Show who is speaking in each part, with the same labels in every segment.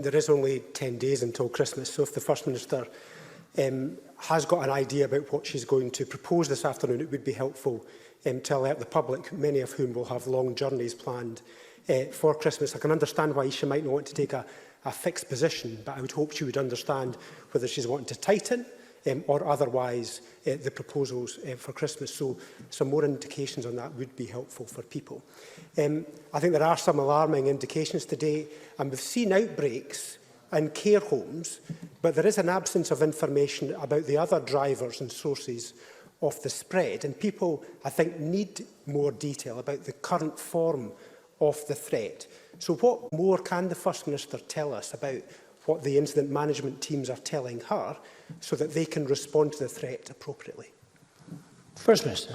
Speaker 1: There is only 10 days until Christmas, so if the First Minister has got an idea about what she's going to propose this afternoon, it would be helpful to alert the public, many of whom will have long journeys planned for Christmas. I can understand why she might not want to take a fixed position, but I would hope she would understand whether she's wanting to tighten or otherwise the proposals for Christmas. So some more indications on that would be helpful for people. I think there are some alarming indications today, and we've seen outbreaks in care homes, but there is an absence of information about the other drivers and sources of the spread. And people, I think, need more detail about the current form of the threat. So what more can the First Minister tell us about what the incident management teams are telling her so that they can respond to the threat appropriately?
Speaker 2: First Minister.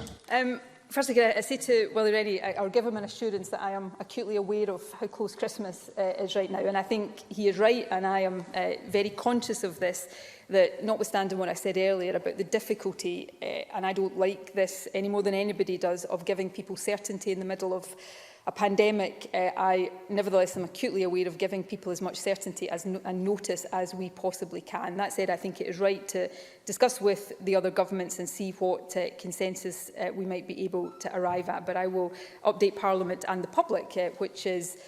Speaker 3: Firstly, can I say to Willie Rennie, I'll give him an assurance that I am acutely aware of how close Christmas is right now. And I think he is right, and I am very conscious of this, that notwithstanding what I said earlier about the difficulty, and I don't like this any more than anybody does, of giving people certainty in the middle of a pandemic, I nevertheless am acutely aware of giving people as much certainty and notice as we possibly can. That said, I think it is right to discuss with the other governments and see what consensus we might be able to arrive at. But I will update Parliament and the public, which is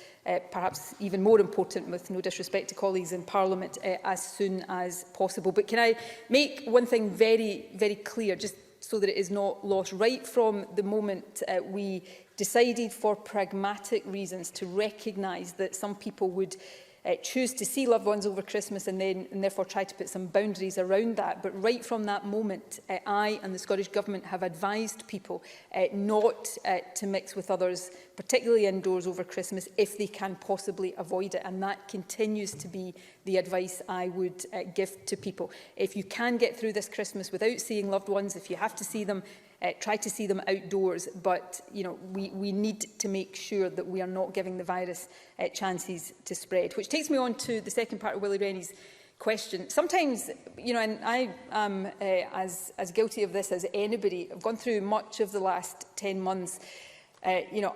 Speaker 3: perhaps even more important, with no disrespect to colleagues in Parliament, as soon as possible. But can I make one thing very, very clear, just so that it is not lost? Right from the moment we decided for pragmatic reasons to recognise that some people would choose to see loved ones over Christmas and therefore try to put some boundaries around that. But right from that moment, I and the Scottish Government have advised people not to mix with others, particularly indoors over Christmas, if they can possibly avoid it. And that continues to be the advice I would give to people. If you can get through this Christmas without seeing loved ones, if you have to see them, try to see them outdoors, but we need to make sure that we are not giving the virus chances to spread. Which takes me on to the second part of Willie Rennie's question. Sometimes, and I am as guilty of this as anybody. I've gone through much of the last 10 months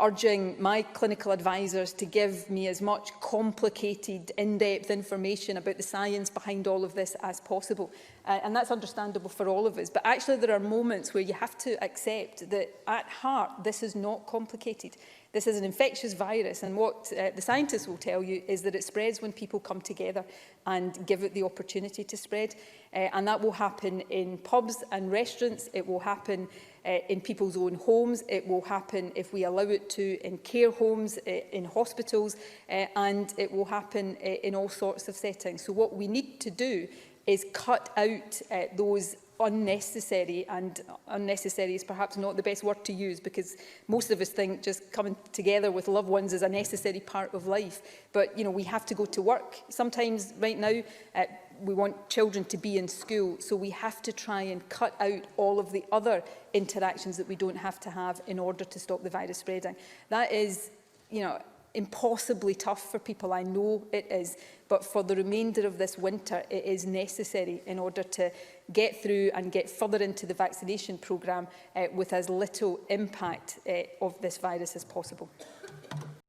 Speaker 3: urging my clinical advisors to give me as much complicated, in-depth information about the science behind all of this as possible. And that's understandable for all of us. But actually there are moments where you have to accept that at heart this is not complicated. This is an infectious virus, and what the scientists will tell you is that it spreads when people come together and give it the opportunity to spread. And that will happen in pubs and restaurants. It will happen in people's own homes. It will happen, if we allow it to, in care homes, in hospitals, and it will happen in all sorts of settings. So what we need to do is cut out those unnecessary, and unnecessary is perhaps not the best word to use, because most of us think just coming together with loved ones is a necessary part of life. But we have to go to work sometimes right now. We want children to be in school, so we have to try and cut out all of the other interactions that we don't have to have in order to stop the virus spreading. That is, impossibly tough for people, I know it is, but for the remainder of this winter it is necessary in order to get through and get further into the vaccination programme with as little impact of this virus as possible.